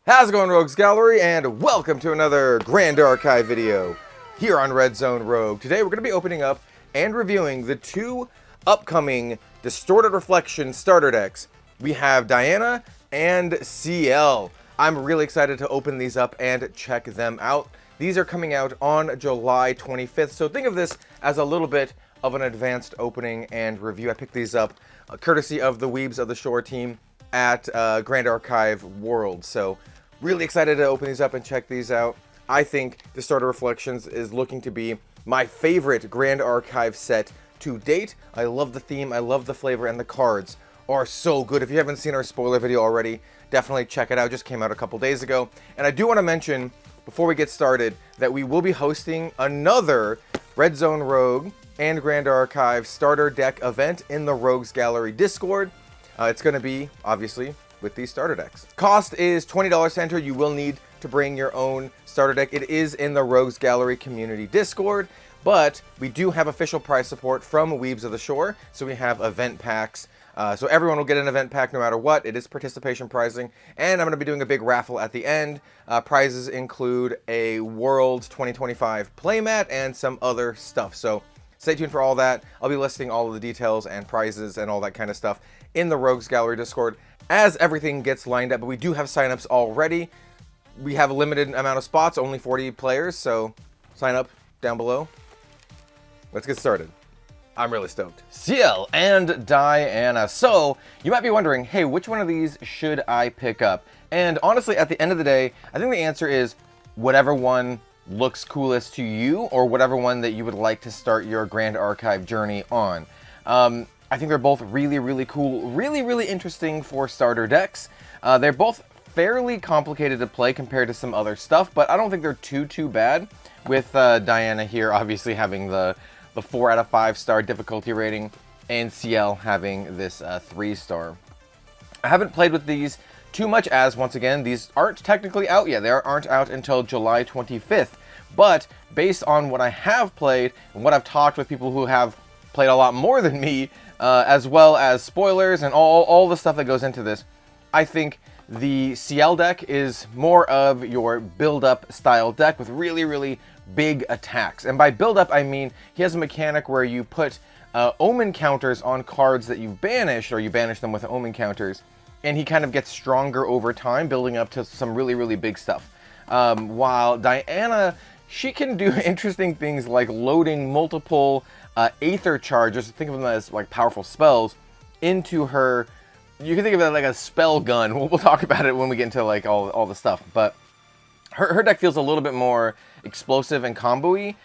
How's it going, Rogues Gallery, and welcome to another Grand Archive video here on Red Zone Rogue. Today we're going to be opening up and reviewing the two upcoming Distorted Reflection starter decks. We have Diana and Ciel. I'm really excited to open these up and check them out. These are coming out on July 25th, so think of this as a little bit of an advanced opening and review. I picked these up courtesy of the Weebs of the Shore team at Grand Archive World, so really excited to open these up and check these out. I think Distorted Reflections is looking to be my favorite Grand Archive set to date. I love the theme, I love the flavor, and the cards are so good. If you haven't seen our spoiler video already, definitely check it out. It just came out a couple days ago. And I do want to mention, before we get started, that we will be hosting another Red Zone Rogue and Grand Archive starter deck event in the Rogues Gallery Discord. It's going to be, obviously, with these starter decks. Cost is $20 to enter. You will need to bring your own starter deck. It is in the Rogues Gallery community Discord, but we do have official prize support from Weebs of the Shore, so we have event packs. So everyone will get an event pack no matter what. It is participation pricing, and I'm going to be doing a big raffle at the end. Prizes include a World 2025 playmat and some other stuff, so stay tuned for all that. I'll be listing all of the details and prizes and all that kind of stuff in the Rogues Gallery Discord as everything gets lined up, but we do have signups already. We have a limited amount of spots, only 40 players, so sign up down below. Let's get started. I'm really stoked. Ciel and Diana. So, you might be wondering, hey, which one of these should I pick up? And honestly, at the end of the day, I think the answer is whatever one looks coolest to you, or whatever one that you would like to start your Grand Archive journey on. I think they're both really cool, really interesting for starter decks. They're both fairly complicated to play compared to some other stuff, but I don't think they're too bad, with Diana here obviously having the 4 out of 5 star difficulty rating, and Ciel having this 3-star. I haven't played with these too much, as once again, these aren't technically out yet. They aren't out until July 25th, but based on what I have played and what I've talked with people who have played a lot more than me, as well as spoilers and all the stuff that goes into this, I think the Ciel deck is more of your build-up style deck with really big attacks. And by build-up, I mean he has a mechanic where you put omen counters on cards that you've banished, or you banish them with omen counters, and he kind of gets stronger over time, building up to some really big stuff. While Diana, she can do interesting things like loading multiple Aether charges, think of them as like powerful spells, into her. You can think of it like a spell gun. We'll talk about it when we get into like all the stuff. But her deck feels a little bit more explosive and combo-y,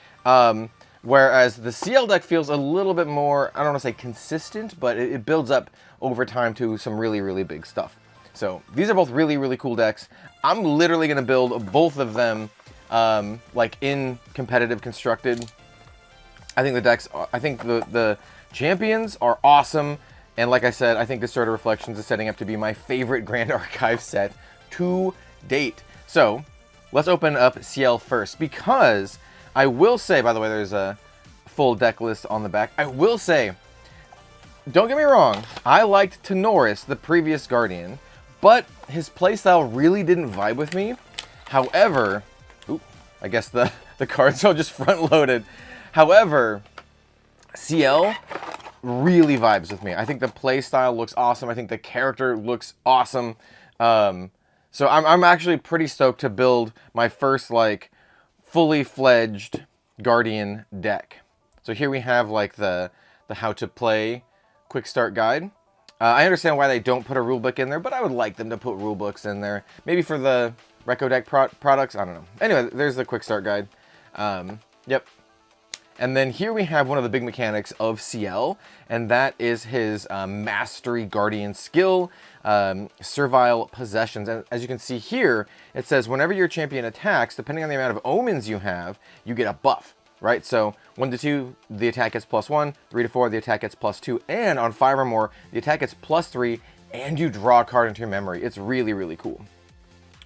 whereas the Ciel deck feels a little bit more, I don't want to say consistent, but it builds up over time to some really big stuff. So these are both really cool decks. I'm literally going to build both of them like in competitive constructed. I think the decks, I think the champions are awesome. And like I said, I think Distorted Reflections is setting up to be my favorite Grand Archive set to date. So let's open up Ciel first, because I will say, by the way, there's a full deck list on the back. I will say, don't get me wrong, I liked Tenoris, the previous Guardian, but his playstyle really didn't vibe with me. However, I guess the cards are just front-loaded. However, Ciel really vibes with me. I think the playstyle looks awesome. I think the character looks awesome. So I'm actually pretty stoked to build my first like fully fledged Guardian deck. So here we have like the how to play quick start guide. I understand why they don't put a rulebook in there, but I would like them to put rulebooks in there. Maybe for the Reco deck products, I don't know. Anyway, there's the quick start guide. Yep. And then here we have one of the big mechanics of Ciel, and that is his Mastery Guardian skill, Servile Possessions. And as you can see here, it says whenever your champion attacks, depending on the amount of omens you have, you get a buff, right? So 1 to 2, the attack gets +1, 3 to 4, the attack gets +2, and on 5 or more, the attack gets +3, and you draw a card into your memory. It's really cool,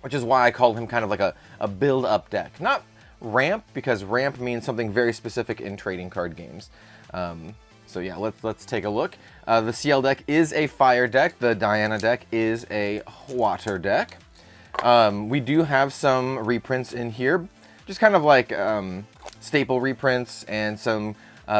which is why I call him kind of like a build-up deck. Not ramp, because ramp means something very specific in trading card games. So yeah, let's take a look. The Ciel deck is a fire deck. The Diana deck is a water deck. We do have some reprints in here, just kind of like staple reprints and some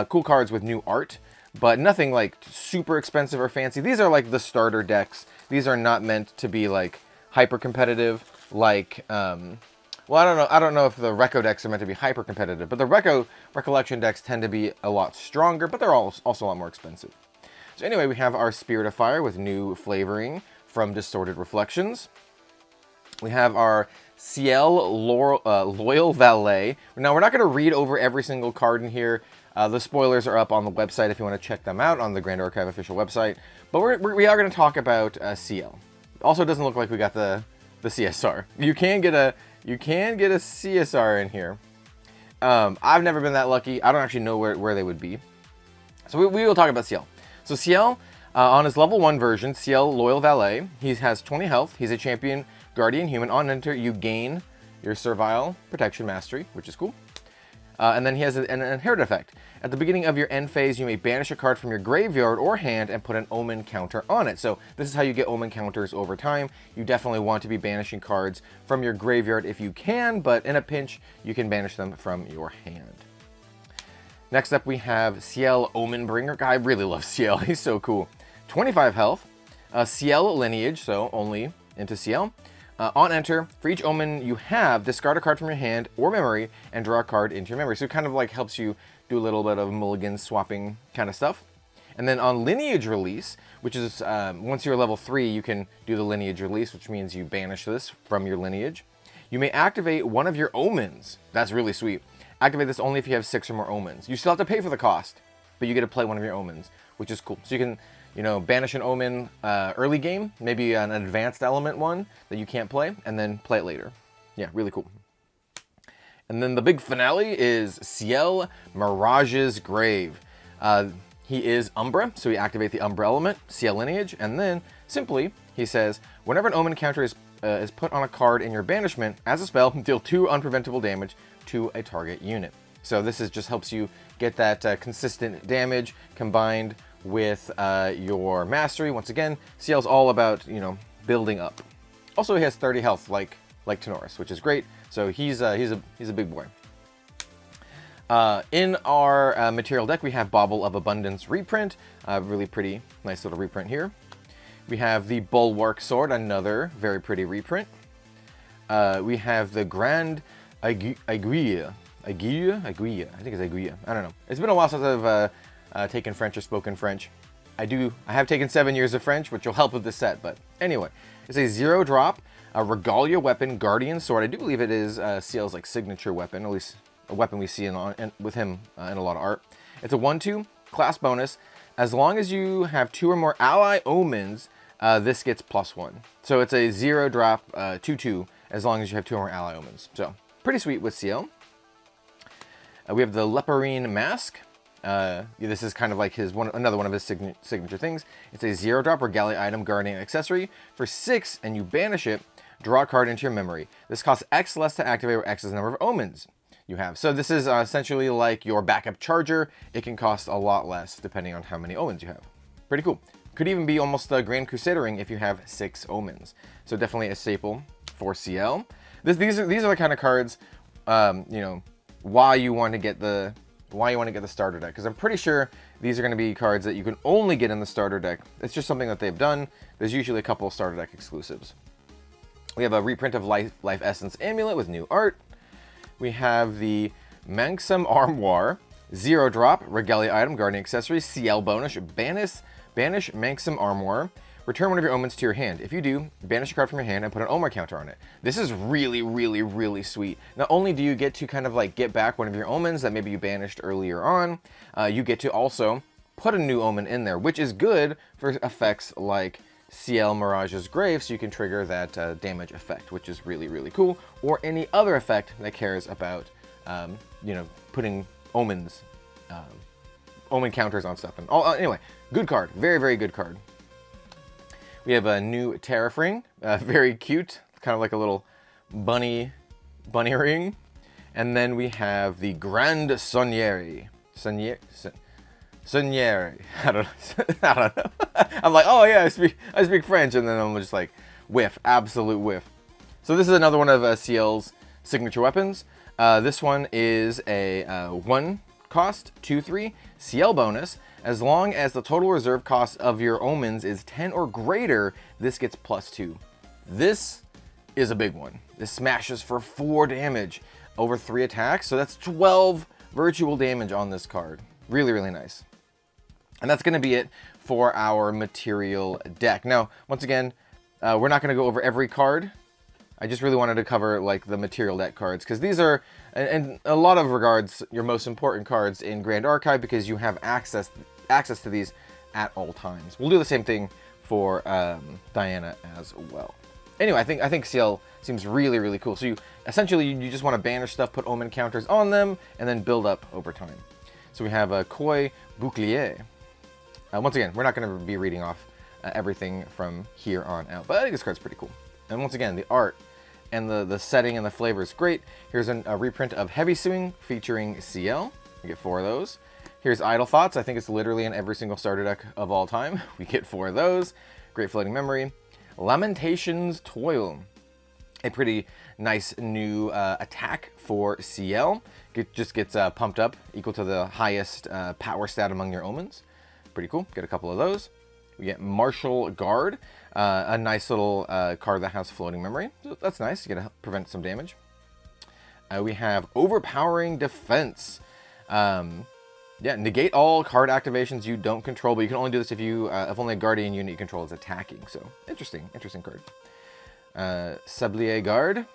cool cards with new art, but nothing like super expensive or fancy. These are like the starter decks. These are not meant to be like hyper competitive, like well, I don't know if the Reco decks are meant to be hyper competitive, but the Recollection decks tend to be a lot stronger, but they're also a lot more expensive. So anyway, we have our Spirit of Fire with new flavoring from Distorted Reflections. We have our Ciel Loyal Valet. Now, we're not going to read over every single card in here. The spoilers are up on the website if you want to check them out on the Grand Archive official website. But we are going to talk about Ciel. Also, it doesn't look like we got the CSR. You can get a CSR in here. I've never been that lucky. I don't actually know where they would be. So we will talk about Ciel. So Ciel, on his level 1 version, Ciel Loyal Valet, he has 20 health. He's a champion guardian human. On enter, you gain your Servile Protection Mastery, which is cool. And then he has an inherit effect. At the beginning of your end phase, you may banish a card from your graveyard or hand and put an omen counter on it. So this is how you get omen counters over time. You definitely want to be banishing cards from your graveyard if you can, but in a pinch, you can banish them from your hand. Next up, we have Ciel Omenbringer. I really love Ciel. He's so cool. 25 health. Ciel Lineage, so only into Ciel. On enter, for each omen you have, discard a card from your hand or memory and draw a card into your memory. So it kind of like helps you do a little bit of mulligan swapping kind of stuff. And then on lineage release, which is once you're level 3, you can do the lineage release, which means you banish this from your lineage. You may activate one of your omens. That's really sweet. Activate this only if you have 6 or more omens. You still have to pay for the cost, but you get to play one of your omens, which is cool. So you can, you know, banish an omen early game, maybe an advanced element one that you can't play, and then play it later. Yeah, really cool. And then the big finale is Ciel Mirage's Grave. He is Umbra, so we activate the Umbra element, Ciel Lineage, and then simply he says, whenever an omen counter is put on a card in your banishment, as a spell, deal 2 unpreventable damage to a target unit. So this just helps you get that consistent damage combined with your mastery. Once again, Ciel's all about, you know, building up. Also, he has 30 health like Tenoris, which is great. So he's a big boy. In our material deck, we have Bauble of Abundance reprint. Really pretty, nice little reprint here. We have the Bulwark Sword, another very pretty reprint. We have the Grand Aiguille. I think it's Aiguille. I don't know. It's been a while since I've taken French or spoken French. I have taken 7 years of French, which will help with this set. But anyway, it's a 0-drop, a Regalia weapon, Guardian Sword. I do believe it is Ciel's like signature weapon, at least a weapon we see with him in a lot of art. It's a 1/2 class bonus. As long as you have 2 or more ally omens, this gets +1. So it's a 0-drop 2/2 as long as you have 2 or more ally omens. So pretty sweet with Ciel. We have the Leporine Mask. This is kind of like another one of his signature things. It's a 0-drop Regalia item, Guardian accessory. For 6, and you banish it, draw a card into your memory. This costs X less to activate, or X is the number of omens you have. So this is essentially like your backup charger. It can cost a lot less depending on how many omens you have. Pretty cool. Could even be almost a Grand Crusader ring if you have 6 omens. So definitely a staple for Ciel. These are the kind of cards, you know, why you want to get the starter deck, because I'm pretty sure these are going to be cards that you can only get in the starter deck. It's just something that they've done. There's usually a couple starter deck exclusives. We have a reprint of Life Essence Amulet with new art. We have the Manxam Armoire, 0-drop Regalia item, Guardian accessory, Ciel bonus, banish Manxam Armoire. Return one of your omens to your hand. If you do, banish a card from your hand and put an omen counter on it. This is really, really, really sweet. Not only do you get to kind of like get back one of your omens that maybe you banished earlier on, you get to also put a new omen in there, which is good for effects like Ciel Mirage's Grave, so you can trigger that damage effect, which is really, really cool. Or any other effect that cares about, you know, putting omens, omen counters on stuff. And anyway, good card. Very, very good card. We have a new Tariff Ring, very cute, kind of like a little bunny ring. And then we have the Grand Sonnieri. Sonnieri. I don't know. I'm like, oh yeah, I speak French, and then I'm just like, whiff, absolute whiff. So this is another one of Ciel's signature weapons. This one is a 1 cost, 2/3 Ciel bonus. As long as the total reserve cost of your omens is 10 or greater, this gets +2. This is a big one. This smashes for 4 damage over 3 attacks, so that's 12 virtual damage on this card. Really, really nice. And that's going to be it for our material deck. Now, once again, we're not going to go over every card. I just really wanted to cover like the material deck cards, because these are, in a lot of regards, your most important cards in Grand Archive, because you have access to these at all times. We'll do the same thing for Diana as well. Anyway, I think Ciel seems really, really cool. So you essentially you just want to banish stuff, put omen counters on them, and then build up over time. So we have a Koi Bouclier. Once again, we're not going to be reading off everything from here on out, but I think this card's pretty cool. And once again, the art and the setting and the flavor is great. Here's a reprint of Heavy Swing featuring Ciel. We get 4 of those. Here's Idle Thoughts. I think it's literally in every single starter deck of all time. We get 4 of those. Great Floating Memory. Lamentations Toil. A pretty nice new attack for Ciel. It just gets pumped up, equal to the highest power stat among your omens. Pretty cool. Get a couple of those. We get Martial Guard, a nice little card that has Floating Memory. So that's nice. You get to prevent some damage. We have Overpowering Defense. Yeah, negate all card activations you don't control, but you can only do this if only a Guardian unit you control is attacking. So interesting card. Sablier Guard.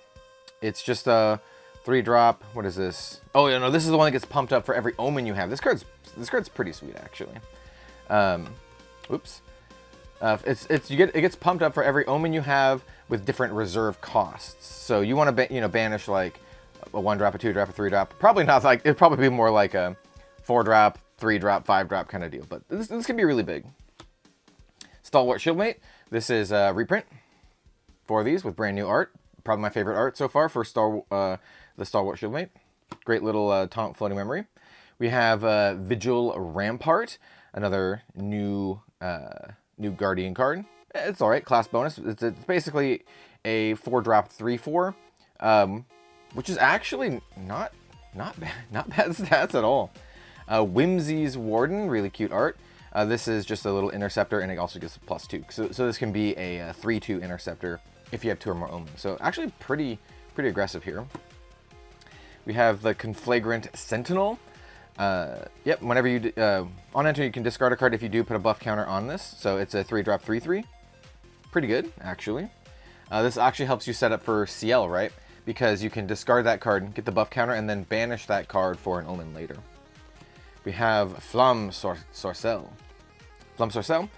It's just a 3-drop. What is this? Oh yeah, no, this is the one that gets pumped up for every omen you have. This card's pretty sweet actually. Oops. It gets pumped up for every omen you have with different reserve costs. So you want to banish like a 1-drop, a 2-drop, a 3-drop. Probably not like, it'd probably be more like a 4-drop, 3-drop, 5-drop kind of deal. But this can be really big. Stalwart Shieldmate. This is a reprint. 4 of these with brand new art. Probably my favorite art so far for the Stalwart Shieldmate. Great little taunt Floating Memory. We have Vigil Rampart. Another new Guardian card. It's alright, class bonus. It's basically a 4-drop 3/4, which is actually not bad stats at all. Whimsy's Warden, really cute art. This is just a little interceptor, and it also gets a +2. So this can be a 3/2 interceptor if you have 2 or more omens. So actually pretty aggressive here. We have the Conflagrant Sentinel. Yep, whenever you on enter, you can discard a card if you do put a buff counter on this. So it's a 3-drop 3/3. Pretty good, actually. This actually helps you set up for Ciel, right? Because you can discard that card, get the buff counter, and then banish that card for an omen later. We have Flamme Sorcelle. Flamme Sorcelle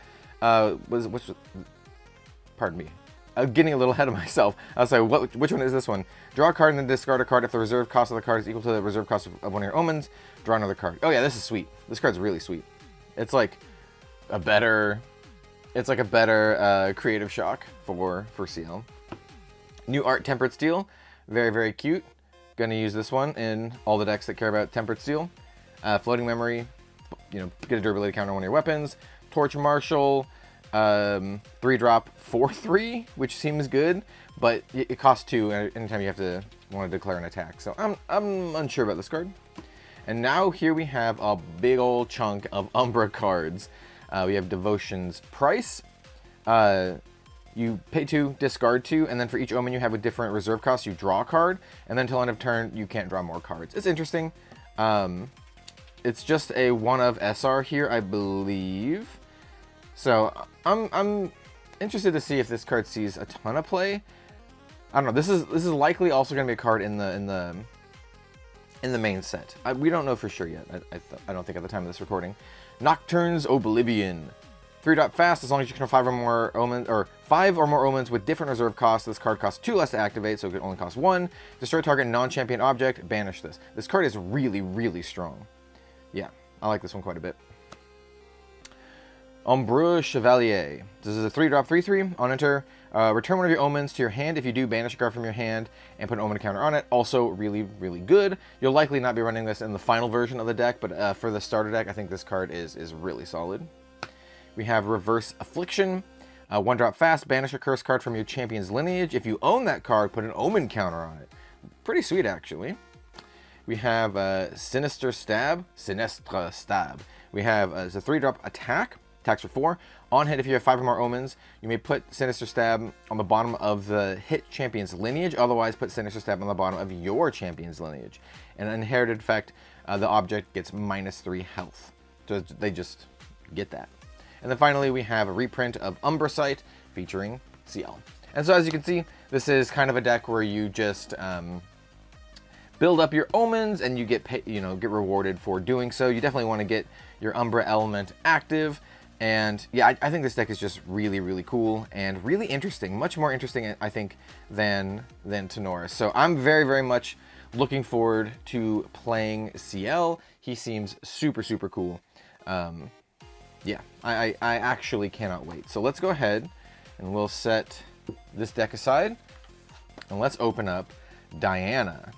pardon me. I'm getting a little ahead of myself. I was like, which one is this one? Draw a card and then discard a card. If the reserve cost of the card is equal to the reserve cost of one of your omens, draw another card. Oh yeah, this is sweet. This card's really sweet. It's like a better creative shock for Ciel. New art, Tempered Steel. Very cute. Gonna use this one in all the decks that care about Tempered Steel. Floating Memory, get a durability counter on one of your weapons. Torch Marshal, 3-drop 4/3, which seems good, but it costs 2 anytime you want to declare an attack. So I'm unsure about this card. And now here we have a big old chunk of Umbra cards. We have Devotion's Price. You pay 2, discard 2, and then for each omen you have with different reserve costs, you draw a card, and then until end of turn, you can't draw more cards. It's interesting. It's just a 1 of SR here, I believe. So I'm interested to see if this card sees a ton of play. I don't know. This is likely also going to be a card in the main set. We don't know for sure yet. I don't think at the time of this recording. Nocturne's Oblivion. 3-drop fast as long as you control 5 or more omens with different reserve costs. This card costs 2 less to activate, so it only costs 1. Destroy target non-champion object. Banish this. This card is really strong. Yeah, I like this one quite a bit. Ombre Chevalier. This is a 3-drop 3/3. On enter, return one of your omens to your hand. If you do, banish a card from your hand and put an omen counter on it. Also really good. You'll likely not be running this in the final version of the deck, but for the starter deck, I think this card is really solid. We have Reverse Affliction. 1-drop fast, banish a curse card from your champion's lineage. If you own that card, put an omen counter on it. Pretty sweet, actually. We have Sinistre Stab. We have it's a 3-drop attack. Attacks for 4. On hit, if you have 5 or more omens, you may put Sinistre Stab on the bottom of the hit champion's lineage. Otherwise, put Sinistre Stab on the bottom of your champion's lineage. And an inherited effect, the object gets -3 health. So they just get that. And then finally, we have a reprint of Umbracite featuring Ciel. And so as you can see, this is kind of a deck where you just build up your omens and you get get rewarded for doing so. You definitely want to get your Umbra element active. And yeah, I think this deck is just really, really cool and really interesting. Much more interesting, I think, than Tenoris. So I'm very, very much looking forward to playing Ciel. He seems super, super cool. Yeah, I actually cannot wait. So let's go ahead and we'll set this deck aside. And let's open up Diana.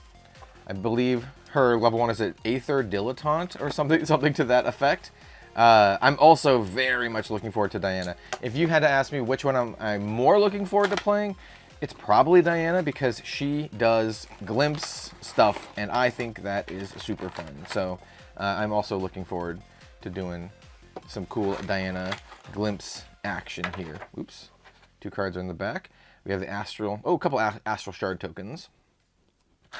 I believe her level 1 is at Aether Dilettante or something to that effect. I'm also very much looking forward to Diana. If you had to ask me which one I'm more looking forward to playing, it's probably Diana because she does glimpse stuff, and I think that is super fun. So I'm also looking forward to doing some cool Diana glimpse action here. Oops. 2 cards are in the back. We have the Astral... Oh, a couple Astral Shard tokens.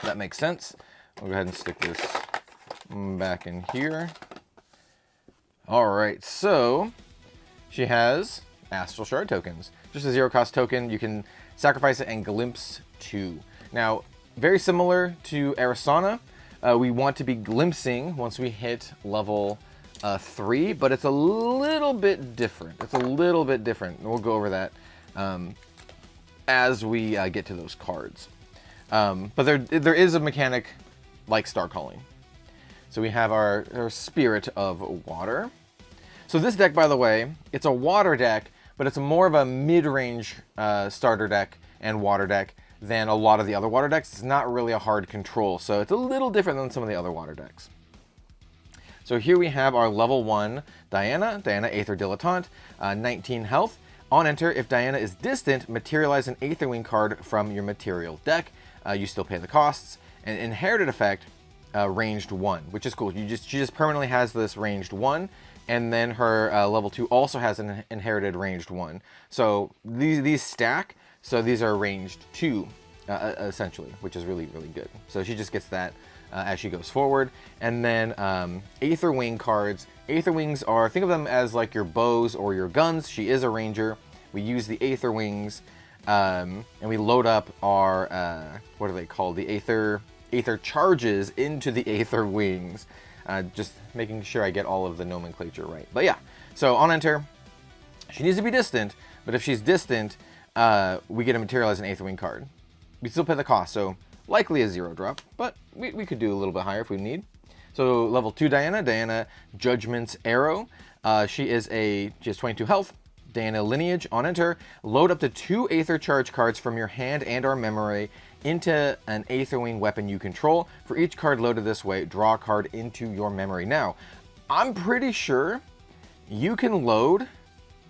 That makes sense. We'll go ahead and stick this back in here. Alright, so she has Astral Shard tokens. Just a 0-cost token. You can sacrifice it and glimpse 2. Now, very similar to Arisana, we want to be glimpsing once we hit level 3, but it's a little bit different. And we'll go over that as we get to those cards. But there is a mechanic like Star Calling. So we have our Spirit of Water. So this deck, by the way, it's a water deck, but it's more of a mid-range starter deck and water deck than a lot of the other water decks. It's not really a hard control, so it's a little different than some of the other water decks. So here we have our level 1 Diana Aether Dilettante, 19 health. On enter, if Diana is distant, materialize an Aetherwing card from your material deck. You still pay the costs. An inherited effect, ranged 1, which is cool. She just permanently has this ranged 1, and then her level 2 also has an inherited ranged 1. So these stack, so these are ranged 2, essentially, which is really, really good. So she just gets that as she goes forward. And then Aetherwing cards. Aetherwings are, think of them as like your bows or your guns. She is a ranger. We use the Aetherwings, and we load up our, what are they called? The Aether charges into the Aetherwings. Just making sure I get all of the nomenclature right. But yeah, so on enter, she needs to be distant, but if she's distant, we get to materialize an Aetherwing card. We still pay the cost, so likely a 0-drop, but we could do a little bit higher if we need. So level 2 Diana Judgment's Arrow. She has 22 health. Diana lineage. On enter, load up to 2 Aether charge cards from your hand and or memory into an Aetherwing weapon you control. For each card loaded this way, draw a card into your memory. Now, I'm pretty sure you can load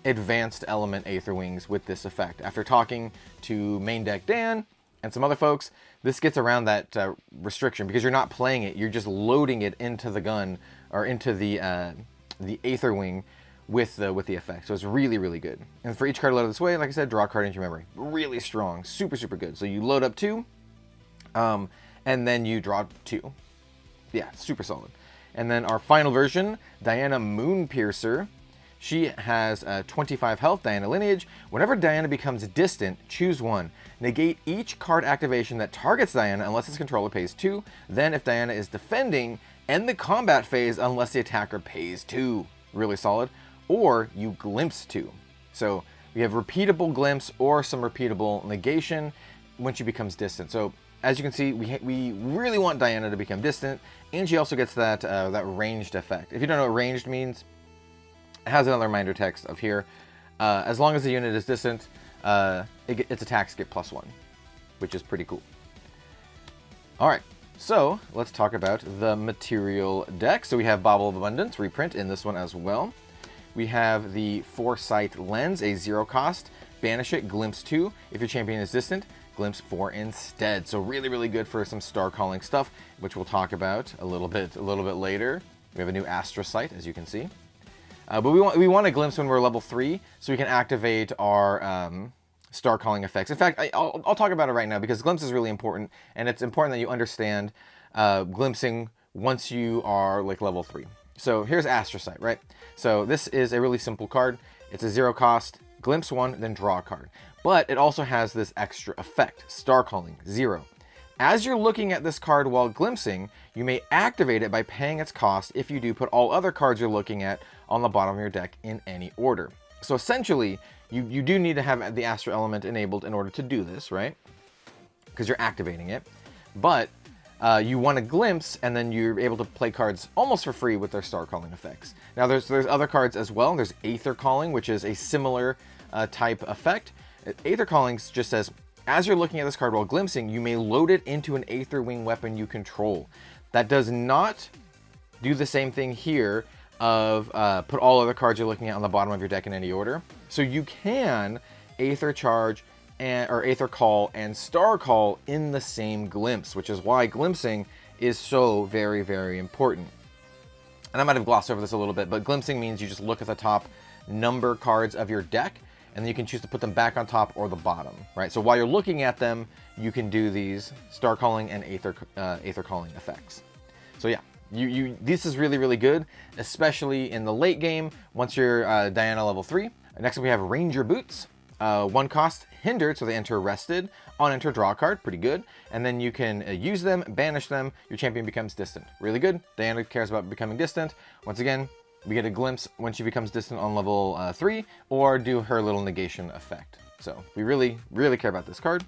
advanced element Aetherwings with this effect. After talking to main deck Dan and some other folks, this gets around that restriction because you're not playing it, you're just loading it into the gun or into the Aetherwing with the effect. So it's really, really good. And for each card loaded this way, like I said, draw a card into your memory. Really strong, super, super good. So you load up 2, and then you draw 2. Yeah, super solid. And then our final version, Diana Moonpiercer. She has 25 health, Diana lineage. Whenever Diana becomes distant, choose 1. Negate each card activation that targets Diana unless its controller pays 2. Then if Diana is defending, end the combat phase unless the attacker pays 2. Really solid. Or you glimpse 2. So we have repeatable glimpse or some repeatable negation when she becomes distant. So as you can see, we really want Diana to become distant, and she also gets that ranged effect. If you don't know what ranged means, it has another reminder text of here. As long as the unit is distant, its attacks get +1, which is pretty cool. All right, so let's talk about the material deck. So we have Bauble of Abundance reprint in this one as well. We have the Foresight Lens, a 0 cost. Banish it, glimpse 2. If your champion is distant, glimpse 4 instead. So really, really good for some star calling stuff, which we'll talk about a little bit later. We have a new Astrocyte, as you can see. But we want to glimpse when we're level 3, so we can activate our star calling effects. In fact, I'll talk about it right now because glimpse is really important, and it's important that you understand glimpsing once you are like level 3. So here's Astrocyte, right? So this is a really simple card. It's a 0 cost, glimpse 1, then draw a card. But it also has this extra effect, star calling, 0. As you're looking at this card while glimpsing, you may activate it by paying its cost if you do put all other cards you're looking at on the bottom of your deck in any order. So essentially, you do need to have the Astro Element enabled in order to do this, right? Because you're activating it. But you want to glimpse, and then you're able to play cards almost for free with their star calling effects. Now there's other cards as well. There's Aether Calling, which is a similar type effect. Aether Calling just says, as you're looking at this card while glimpsing, you may load it into an Aether Wing weapon you control. That does not do the same thing here of put all other cards you're looking at on the bottom of your deck in any order. So you can Aether Charge or Aether Call and Star Call in the same glimpse, which is why glimpsing is so very, very important. And I might have glossed over this a little bit, but glimpsing means you just look at the top number cards of your deck, and then you can choose to put them back on top or the bottom, right? So while you're looking at them, you can do these Star Calling and Aether Calling effects. So yeah, this is really, really good, especially in the late game once you're Diana level 3. Next up we have Ranger Boots. 1 cost, hindered, so they enter rested. On enter, draw a card, pretty good. And then you can use them, banish them, your champion becomes distant. Really good. Diana cares about becoming distant. Once again, we get a glimpse when she becomes distant on level 3, or do her little negation effect. So we really, really care about this card.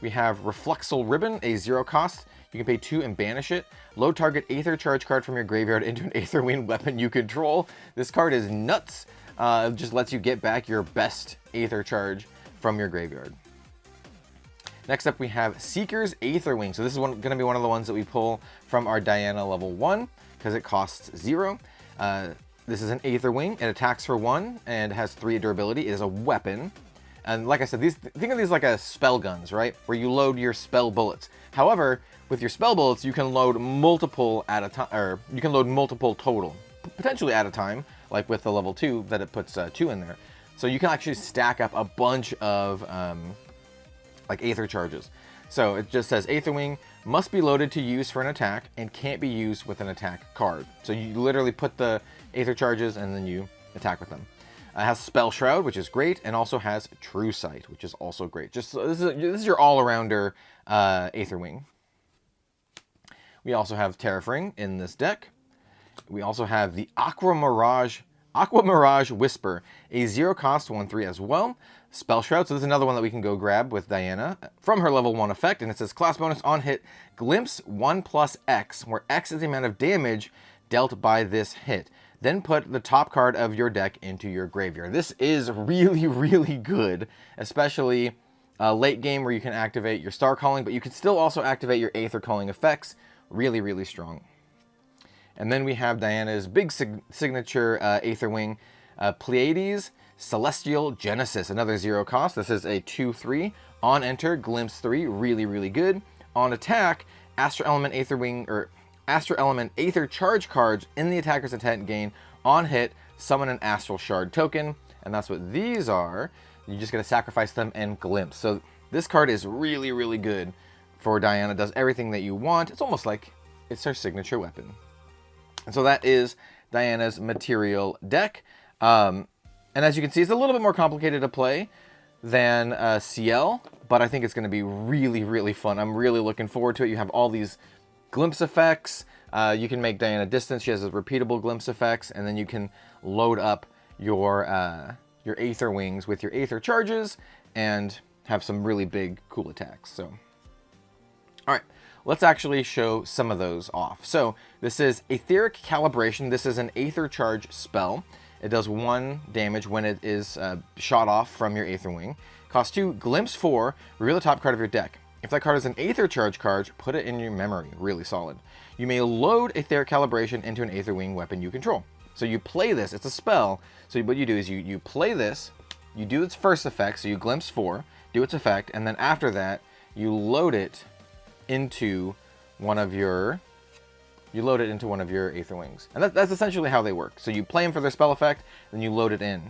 We have Reflexal Ribbon, a 0 cost. You can pay 2 and banish it. Load target Aether Charge card from your graveyard into an Aether Wing weapon you control. This card is nuts. It just lets you get back your best Aether Charge from your graveyard. Next up we have Seeker's Aether Wing. So this is going to be one of the ones that we pull from our Diana level 1 because it costs 0. This is an Aether Wing. It attacks for 1 and has 3 durability. It is a weapon. And like I said, think of these like a spell guns, right? Where you load your spell bullets. However, with your spell bullets, you can load multiple at a time, or you can load multiple total, potentially at a time, like with the level 2 that it puts 2 in there. So you can actually stack up a bunch of like Aether Charges. So it just says Aether Wing must be loaded to use for an attack and can't be used with an attack card. So you literally put the Aether Charges and then you attack with them. It has Spell Shroud, which is great, and also has True Sight, which is also great. Just this is your all-arounder Aether Wing. We also have Terrafring in this deck. We also have the Aqua Mirage Whisper, a 0 cost 1/3 as well. Spell Shroud, so this is another one that we can go grab with Diana from her level 1 effect, and it says class bonus on hit, glimpse 1 plus X, where X is the amount of damage dealt by this hit. Then put the top card of your deck into your graveyard. This is really, really good, especially late game where you can activate your Star Calling, but you can still also activate your Aether Calling effects. Really, really strong. And then we have Diana's big signature Aether Wing, Pleiades Celestial Genesis, another 0 cost. This is a 2/3. On enter, glimpse 3, really, really good. On attack, Astro Element Aether Wing, or Astro Element Aether Charge cards in the attacker's intent gain. On hit, summon an Astral Shard token, and that's what these are. You just gotta sacrifice them and glimpse. So this card is really, really good for Diana. Does everything that you want. It's almost like it's her signature weapon. And so that is Diana's material deck. And as you can see, it's a little bit more complicated to play than Ciel, but I think it's going to be really, really fun. I'm really looking forward to it. You have all these glimpse effects. You can make Diana distance. She has those repeatable glimpse effects, and then you can load up your Aether Wings with your Aether Charges and have some really big, cool attacks. So, all right. Let's actually show some of those off. So this is Etheric Calibration. This is an Aether Charge spell. It does 1 damage when it is shot off from your Aether Wing. Costs 2, glimpse 4, reveal the top card of your deck. If that card is an Aether Charge card, put it in your memory. Really solid. You may load Etheric Calibration into an Aether Wing weapon you control. So you play this, it's a spell. So what you do is you play this, you do its first effect, so you glimpse 4, do its effect, and then after that, you load it into one of your Aether Wings. And that's essentially how they work. So you play them for their spell effect, then you load it in.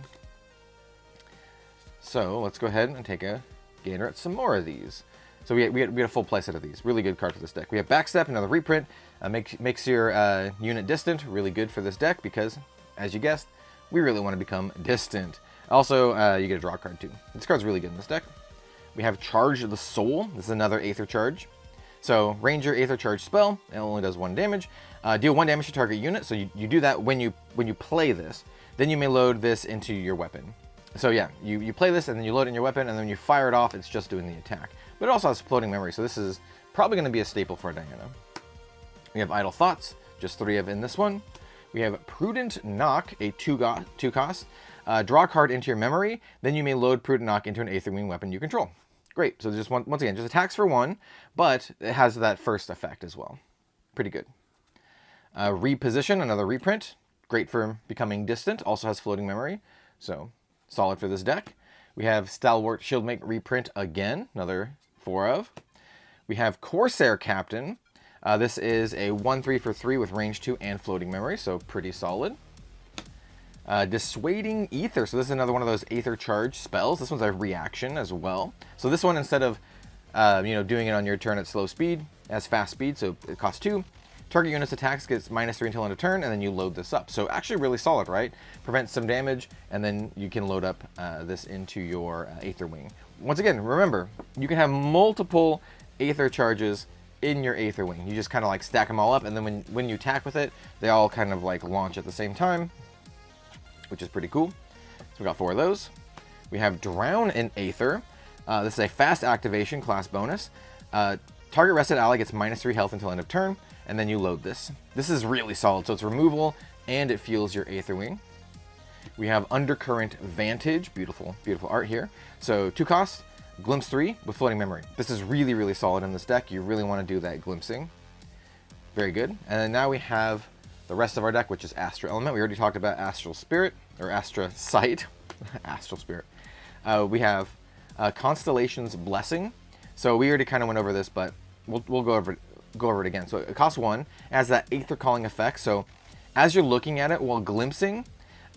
So let's go ahead and take a gander at some more of these. So we get a full playset of these. Really good card for this deck. We have Backstep, another reprint. Makes your unit distant. Really good for this deck because, as you guessed, we really want to become distant. Also, you get a draw card too. This card's really good in this deck. We have Charge the Soul. This is another Aether Charge. So Ranger Aether Charge spell. It only does 1 damage. Deal 1 damage to target unit. So you do that when you play this. Then you may load this into your weapon. So yeah, you play this and then you load it in your weapon, and then when you fire it off, it's just doing the attack. But it also has floating memory, so this is probably going to be a staple for Diana. We have Idle Thoughts, just 3 of in this one. We have Prudent Knock, a 2 cost. Draw a card into your memory, then you may load Prudent Knock into an Aether Wing weapon you control. Great, so just once again, just attacks for 1, but it has that first effect as well. Pretty good. Reposition, another reprint. Great for becoming distant, also has floating memory, so solid for this deck. We have Stalwart Shieldmate reprint again, another 4 of. We have Corsair Captain. This is a 1/3 for 3 with range 2 and floating memory, so pretty solid. Dissuading Ether. So this is another one of those Aether Charge spells. This one's a reaction as well. So this one, instead of doing it on your turn at slow speed, it has fast speed, so it costs 2. Target unit's attacks gets -3 until end of turn, and then you load this up. So actually really solid, right? Prevents some damage, and then you can load up this into your Aether Wing. Once again, remember, you can have multiple Aether Charges in your Aether Wing. You just kind of like stack them all up, and then when you attack with it, they all kind of like launch at the same time, which is pretty cool. So we got 4 of those. We have Drown in Aether. This is a fast activation class bonus. Target rested ally gets -3 health until end of turn, and then you load this. This is really solid, so it's removal, and it fuels your Aether Wing. We have Undercurrent Vantage, beautiful, beautiful art here. So 2 costs, Glimpse 3 with floating memory. This is really, really solid in this deck. You really want to do that glimpsing. Very good. And then now we have the rest of our deck, which is Astral Element. We already talked about Astral Spirit, or Astra Sight. Astral Spirit. We have Constellation's Blessing. So we already kind of went over this, but we'll go over it again. So it costs 1, it has that Aether Calling effect. So as you're looking at it while glimpsing,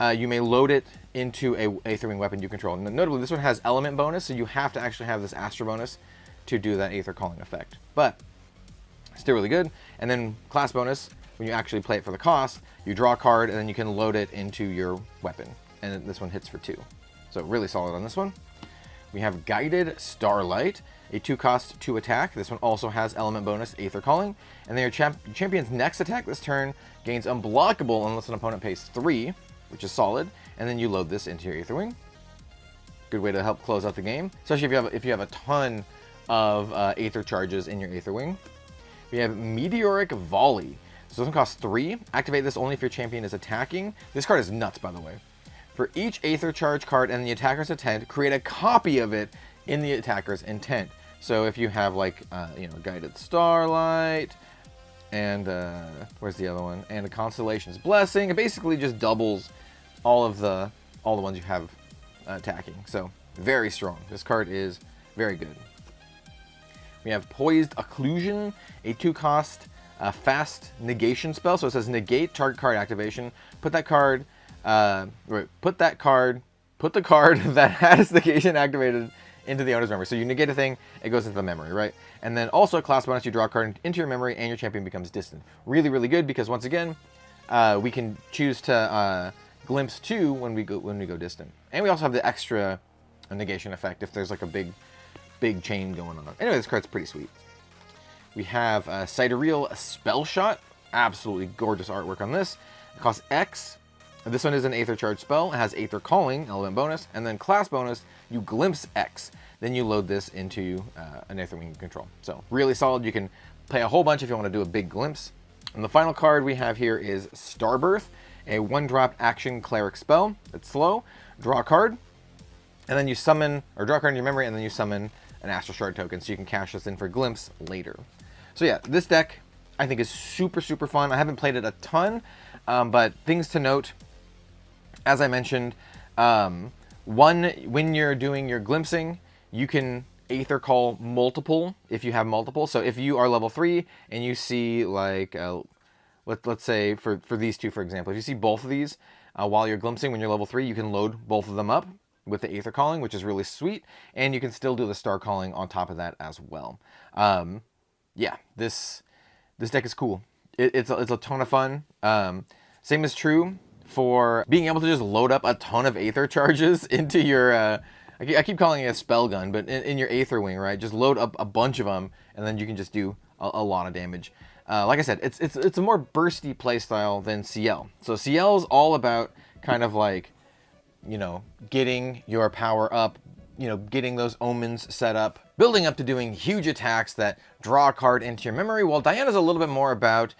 you may load it into a Aether Wing weapon you control. And notably, this one has element bonus, so you have to actually have this Astra bonus to do that Aether Calling effect. But still really good. And then class bonus, when you actually play it for the cost, you draw a card, and then you can load it into your weapon. And this one hits for 2. So really solid on this one. We have Guided Starlight, a 2 cost 2 attack. This one also has element bonus, Aether Calling. And then your champion's next attack this turn gains unblockable unless an opponent pays 3, which is solid. And then you load this into your Aether Wing. Good way to help close out the game, especially if you have a ton of Aether Charges in your Aether Wing. We have Meteoric Volley. So this one costs 3. Activate this only if your champion is attacking. This card is nuts, by the way. For each Aether Charge card and the attacker's intent, create a copy of it in the attacker's intent. So if you have like, Guided Starlight, and where's the other one? And a Constellation's Blessing. It basically just doubles all the ones you have attacking. So very strong. This card is very good. We have Poised Occlusion, a 2 cost fast negation spell. So it says negate target card activation. Put the card that has negation activated into the owner's memory. So you negate a thing, it goes into the memory, right? And then also class bonus, you draw a card into your memory and your champion becomes distant. Really, really good because once again, we can choose to glimpse 2 when we go distant. And we also have the extra negation effect if there's like a big chain going on. Anyway, this card's pretty sweet. We have Sidereal Spell Shot. Absolutely gorgeous artwork on this. It costs X. This one is an Aether Charge spell. It has Aether Calling, element bonus, and then class bonus, you glimpse X. Then you load this into an Aether Wing control. So really solid. You can play a whole bunch if you want to do a big glimpse. And the final card we have here is Starbirth, a 1-drop action cleric spell. It's slow. Draw a card, and then you summon, or draw a card in your memory, and then you summon an Astral Shard token, so you can cash this in for glimpse later. So yeah, this deck I think is super, super fun. I haven't played it a ton. But things to note, as I mentioned, when you're doing your glimpsing, you can Aether Call multiple if you have multiple. So if you are level 3 and you see like, let's say for these two, for example, if you see both of these while you're glimpsing when you're level 3, you can load both of them up with the Aether Calling, which is really sweet. And you can still do the Star Calling on top of that as well. Yeah, this deck is cool. It's a ton of fun. Same is true for being able to just load up a ton of Aether charges into your, I keep calling it a spell gun, but in your Aether Wing, right? Just load up a bunch of them, and then you can just do a lot of damage. Like I said, it's a more bursty playstyle than Ciel. So Ciel is all about kind of like, you know, getting your power up, you know, getting those omens set up, building up to doing huge attacks that draw a card into your memory, while Diana's a little bit more about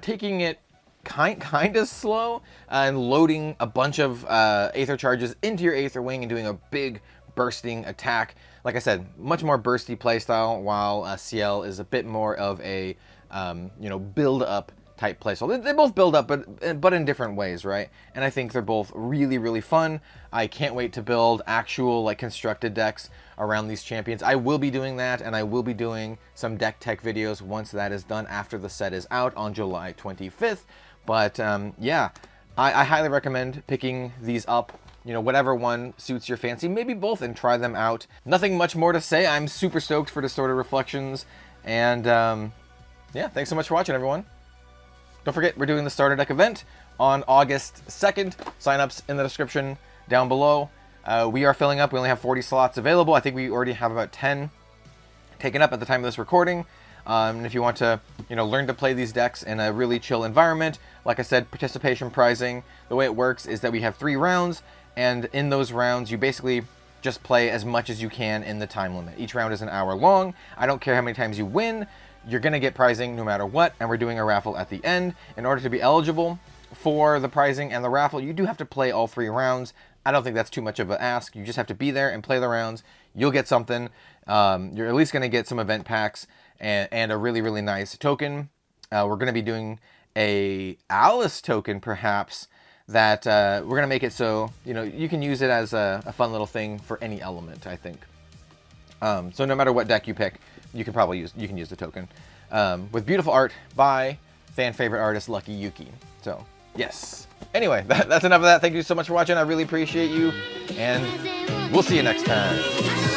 taking it kind of slow and loading a bunch of Aether charges into your Aether Wing and doing a big bursting attack. Like I said, much more bursty playstyle, while Ciel is a bit more of a you know, build up type playstyle. They both build up, but in different ways, right? And I think they're both really fun. I can't wait to build actual like constructed decks around these champions. I will be doing that, and I will be doing some deck tech videos once that is done after the set is out on July 25th. But yeah, I highly recommend picking these up. You know, whatever one suits your fancy, maybe both, and try them out. Nothing much more to say. I'm super stoked for Distorted Reflections. And yeah, thanks so much for watching, everyone. Don't forget, we're doing the Starter Deck event on August 2nd. Sign-ups in the description down below. We are filling up. We only have 40 slots available. I think we already have about 10 taken up at the time of this recording. And if you want to, you know, learn to play these decks in a really chill environment, like I said, participation prizing, the way it works is that we have 3 rounds, and in those rounds, you basically just play as much as you can in the time limit. Each round is an hour long. I don't care how many times you win. You're going to get prizing no matter what, and we're doing a raffle at the end. In order to be eligible for the prizing and the raffle, you do have to play all 3 rounds. I don't think that's too much of an ask. You just have to be there and play the rounds. You'll get something. You're at least going to get some event packs and a really nice token. We're going to be doing a Alice token, perhaps, that we're going to make it so, you know, you can use it as a fun little thing for any element, I think. So no matter what deck you pick, you can use the token. With beautiful art by fan favorite artist Lucky Yuki. So yes. Anyway, that's enough of that. Thank you so much for watching. I really appreciate you, and we'll see you next time.